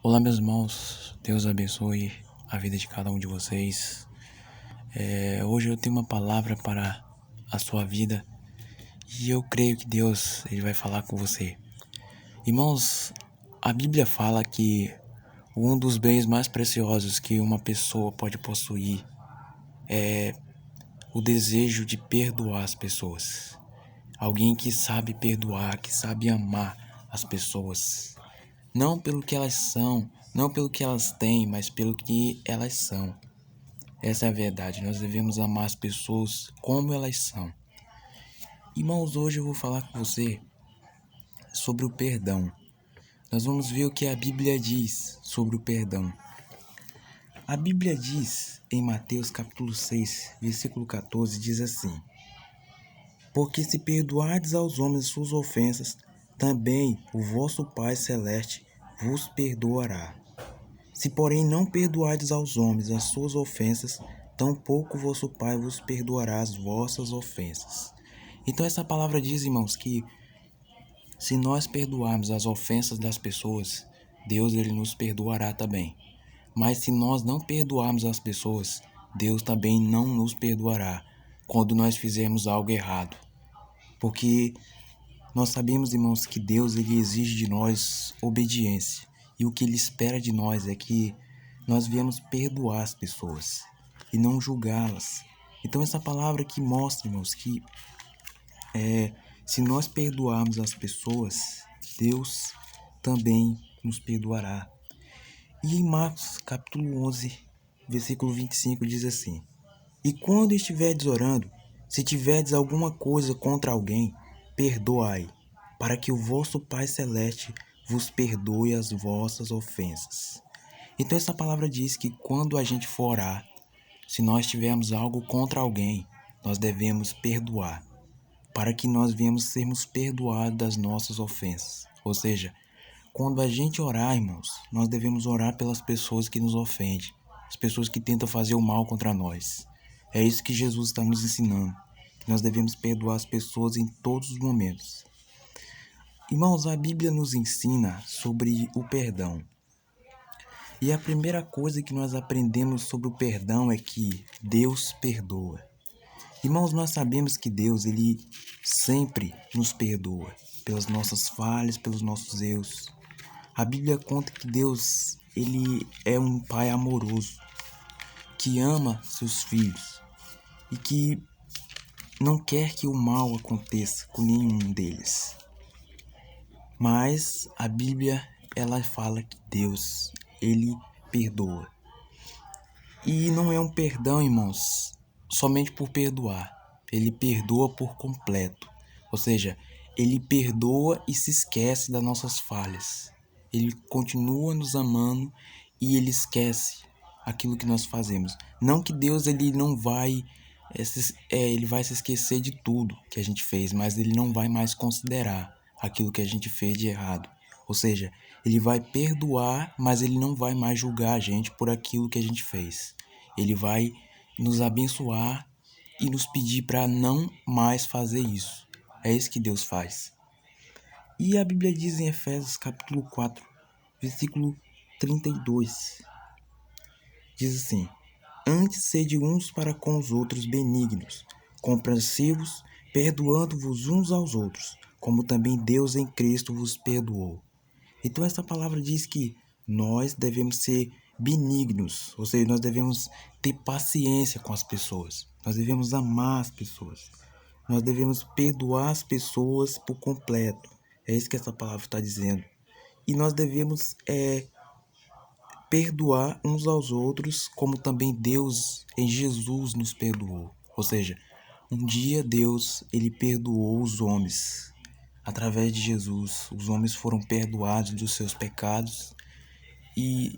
Olá, meus irmãos, Deus abençoe a vida de cada um de vocês. Hoje eu tenho uma palavra para a sua vida e eu creio que Deus ele vai falar com você. Irmãos, a Bíblia fala que um dos bens mais preciosos que uma pessoa pode possuir é o desejo de perdoar as pessoas. Alguém que sabe perdoar, que sabe amar as pessoas. Não pelo que elas são, não pelo que elas têm, mas pelo que elas são. Essa é a verdade, nós devemos amar as pessoas como elas são. Irmãos, hoje eu vou falar com você sobre o perdão. Nós vamos ver o que a Bíblia diz sobre o perdão. A Bíblia diz em Mateus capítulo 6, versículo 14, diz assim: Porque se perdoardes aos homens suas ofensas, também o vosso Pai Celeste vos perdoará. Se, porém, não perdoardes aos homens as suas ofensas, tampouco vosso Pai vos perdoará as vossas ofensas. Então essa palavra diz, irmãos, que se nós perdoarmos as ofensas das pessoas, Deus ele nos perdoará também. Mas se nós não perdoarmos as pessoas, Deus também não nos perdoará quando nós fizermos algo errado. Porque nós sabemos, irmãos, que Deus ele exige de nós obediência. E o que ele espera de nós é que nós viemos perdoar as pessoas e não julgá-las. Então essa palavra que mostra, irmãos, que se nós perdoarmos as pessoas, Deus também nos perdoará. E em Marcos capítulo 11, versículo 25 diz assim: E quando estiverdes orando, se tiverdes alguma coisa contra alguém, perdoai, para que o vosso Pai Celeste vos perdoe as vossas ofensas. Então essa palavra diz que quando a gente for orar, se nós tivermos algo contra alguém, nós devemos perdoar, para que nós venhamos sermos perdoados das nossas ofensas. Ou seja, quando a gente orar, irmãos, nós devemos orar pelas pessoas que nos ofendem, as pessoas que tentam fazer o mal contra nós. É isso que Jesus está nos ensinando, que nós devemos perdoar as pessoas em todos os momentos. Irmãos, a Bíblia nos ensina sobre o perdão. E a primeira coisa que nós aprendemos sobre o perdão é que Deus perdoa. Irmãos, nós sabemos que Deus, ele sempre nos perdoa pelas nossas falhas, pelos nossos erros. A Bíblia conta que Deus, ele é um pai amoroso, que ama seus filhos e que não quer que o mal aconteça com nenhum deles. Mas a Bíblia, ela fala que Deus, ele perdoa. E não é um perdão, irmãos, somente por perdoar. Ele perdoa por completo. Ou seja, ele perdoa e se esquece das nossas falhas. Ele continua nos amando e ele esquece aquilo que nós fazemos. Não que Deus ele não vai, ele vai se esquecer de tudo que a gente fez, mas ele não vai mais considerar aquilo que a gente fez de errado. Ou seja, ele vai perdoar, mas ele não vai mais julgar a gente por aquilo que a gente fez. Ele vai nos abençoar e nos pedir para não mais fazer isso. É isso que Deus faz. E a Bíblia diz em Efésios capítulo 4, versículo 32. Diz assim: Antes sede uns para com os outros benignos, compreensivos, perdoando-vos uns aos outros, como também Deus em Cristo vos perdoou. Então essa palavra diz que nós devemos ser benignos, ou seja, nós devemos ter paciência com as pessoas, nós devemos amar as pessoas, nós devemos perdoar as pessoas por completo. É isso que essa palavra está dizendo. E nós devemos perdoar uns aos outros, como também Deus em Jesus nos perdoou. Ou seja, um dia Deus ele perdoou os homens. Através de Jesus, os homens foram perdoados dos seus pecados e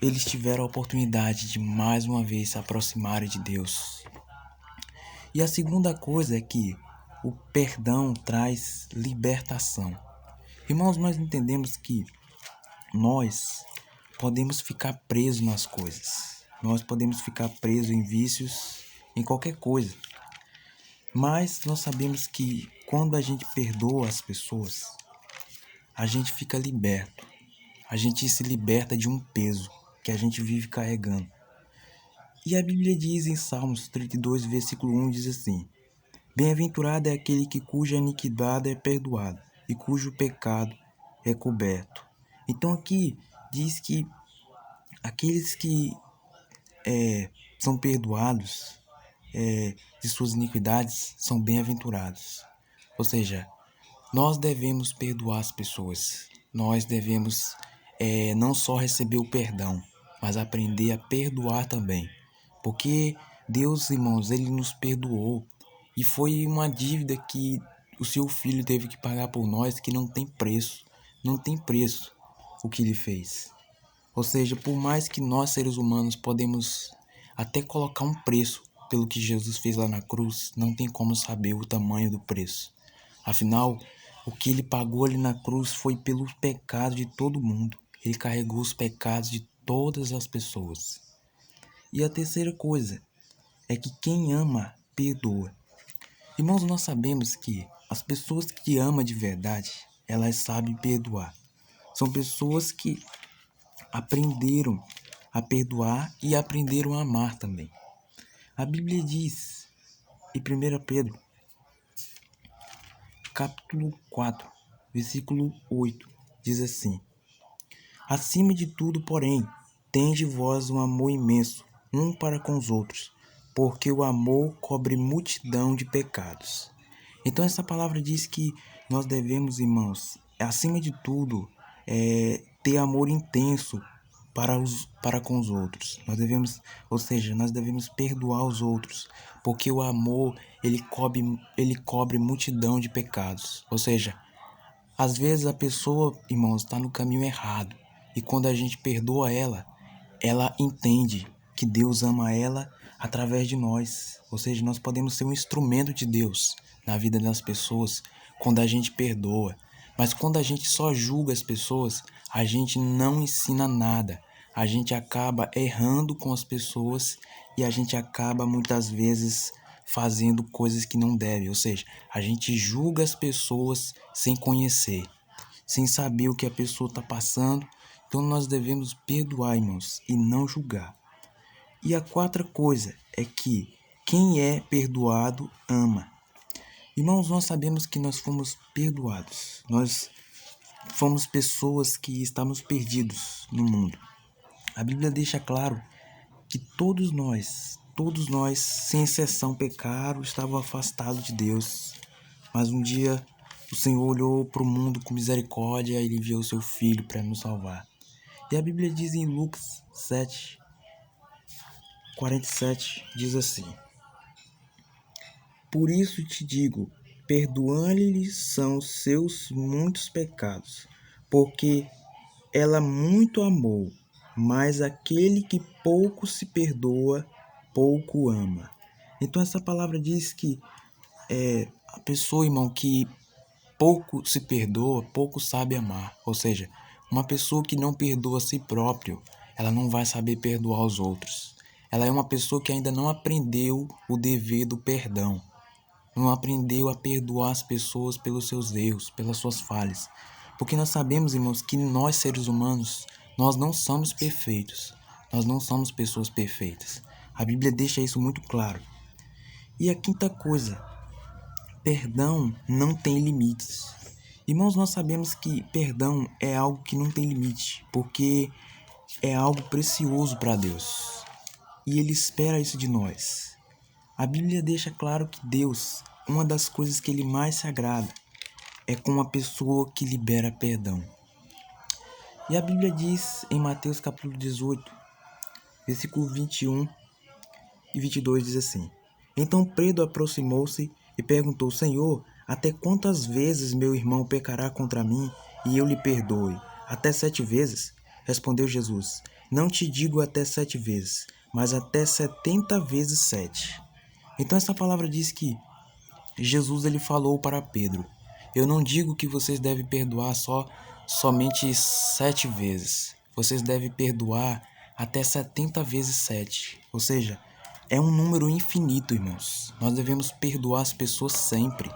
eles tiveram a oportunidade de mais uma vez se aproximarem de Deus. E a segunda coisa é que o perdão traz libertação. Irmãos, nós entendemos que nós podemos ficar presos nas coisas. Nós podemos ficar presos em vícios, em qualquer coisa. Mas nós sabemos que quando a gente perdoa as pessoas, a gente fica liberto. a gente se liberta de um peso que a gente vive carregando. E a Bíblia diz em Salmos 32, versículo 1, diz assim: Bem-aventurado é aquele cuja iniquidade é perdoada e cujo pecado é coberto. Então aqui diz que aqueles que são perdoados de suas iniquidades são bem-aventurados. Ou seja, nós devemos perdoar as pessoas. Nós devemos não só receber o perdão, mas aprender a perdoar também. Porque Deus, irmãos, Ele nos perdoou. E foi uma dívida que o seu Filho teve que pagar por nós que não tem preço. Não tem preço o que Ele fez. Ou seja, por mais que nós, seres humanos, podemos até colocar um preço pelo que Jesus fez lá na cruz, não tem como saber o tamanho do preço. Afinal, o que ele pagou ali na cruz foi pelo pecado de todo mundo. Ele carregou os pecados de todas as pessoas. E a terceira coisa é que quem ama, perdoa. Irmãos, nós sabemos que as pessoas que amam de verdade, elas sabem perdoar. São pessoas que aprenderam a perdoar e aprenderam a amar também. A Bíblia diz em 1 Pedro, capítulo 4, versículo 8, diz assim: Acima de tudo, porém, tende vós um amor imenso, um para com os outros, porque o amor cobre multidão de pecados. Então essa palavra diz que nós devemos, irmãos, acima de tudo, ter amor intenso para com os outros. Nós devemos perdoar os outros, porque o amor, ele cobre multidão de pecados. Ou seja, às vezes a pessoa, irmãos, está no caminho errado. E quando a gente perdoa ela entende que Deus ama ela através de nós. Ou seja, nós podemos ser um instrumento de Deus na vida das pessoas quando a gente perdoa. Mas quando a gente só julga as pessoas, a gente não ensina nada. A gente acaba errando com as pessoas e a gente acaba muitas vezes fazendo coisas que não deve. Ou seja, a gente julga as pessoas sem conhecer, sem saber o que a pessoa está passando. Então nós devemos perdoar, irmãos, e não julgar. E a quarta coisa é que quem é perdoado ama. Irmãos, nós sabemos que nós fomos perdoados. Nós fomos pessoas que estamos perdidos no mundo. A Bíblia deixa claro que todos nós, sem exceção, pecaram, estavam afastados de Deus. Mas um dia o Senhor olhou para o mundo com misericórdia e Ele enviou o seu Filho para nos salvar. E a Bíblia diz em Lucas 7, 47, diz assim: Por isso te digo, perdoando-lhes são seus muitos pecados, porque ela muito amou, mas aquele que pouco se perdoa, pouco ama. Então essa palavra diz que a pessoa, irmão, que pouco se perdoa, pouco sabe amar. Ou seja, uma pessoa que não perdoa a si próprio, ela não vai saber perdoar os outros. Ela é uma pessoa que ainda não aprendeu o dever do perdão. Não aprendeu a perdoar as pessoas pelos seus erros, pelas suas falhas. Porque nós sabemos, irmãos, que nós, seres humanos, nós não somos perfeitos. Nós não somos pessoas perfeitas. A Bíblia deixa isso muito claro. E a quinta coisa: perdão não tem limites. Irmãos, nós sabemos que perdão é algo que não tem limite, porque é algo precioso para Deus. E Ele espera isso de nós. A Bíblia deixa claro que Deus, uma das coisas que Ele mais se agrada, é com uma pessoa que libera perdão. E a Bíblia diz em Mateus capítulo 18, versículo 21 e 22, diz assim: Então Pedro aproximou-se e perguntou: Senhor, até quantas vezes meu irmão pecará contra mim e eu lhe perdoe? Até 7 vezes? Respondeu Jesus: Não te digo até 7 vezes, mas até 70 vezes 7. Então essa palavra diz que Jesus ele falou para Pedro: Eu não digo que vocês devem perdoar somente 7 vezes. Vocês devem perdoar até 70 vezes 7. Ou seja, é um número infinito, irmãos. Nós devemos perdoar as pessoas sempre.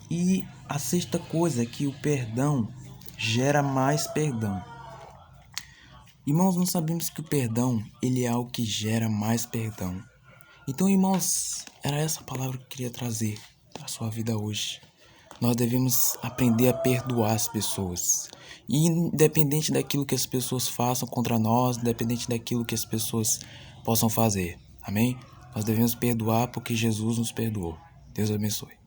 E a sexta coisa é que o perdão gera mais perdão. Irmãos, nós sabemos que o perdão, ele é algo que gera mais perdão. Então, irmãos, era essa palavra que eu queria trazer para a sua vida hoje. Nós devemos aprender a perdoar as pessoas. E independente daquilo que as pessoas façam contra nós, independente daquilo que as pessoas possam fazer. Amém? Nós devemos perdoar porque Jesus nos perdoou. Deus abençoe.